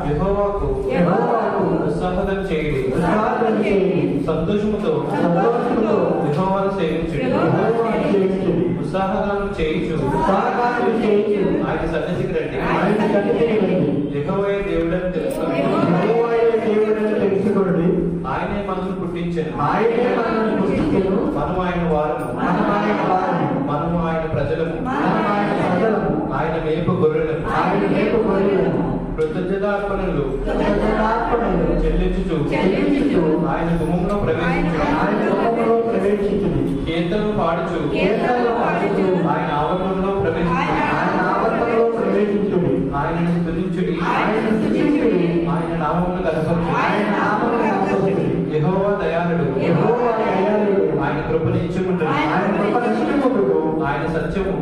యెహోవాకు ఉత్సాహం చేయుడి, సంతోషముతో యెహోవాను సేవించుడి. ఉత్సాహగానం చేయుచు ఆయన సన్నిధికి రండి. యెహోవాయే దేవుడని తెలుసుకోండి. ఆయనే మనల్ని పుట్టించెను, మనము ఆయన వారము, మనము ఆయన ప్రజలము, ఆయన మేపు గొర్రెలము. కృతజ్ఞతార్పణలు చెల్లించుచు ఆయన గుమ్మంలో ప్రవేశించు. కీర్తనలు పాడుచు ఆయన ఆవరణంలో ప్రవేశించు. ఆయనను స్తుతించుడి, ఆయన నామమును కనపరచుడి. యెహోవా దయాళుడు, ఆయన కృపను ఇచ్చుకుంటాడు. ఆయన సత్యము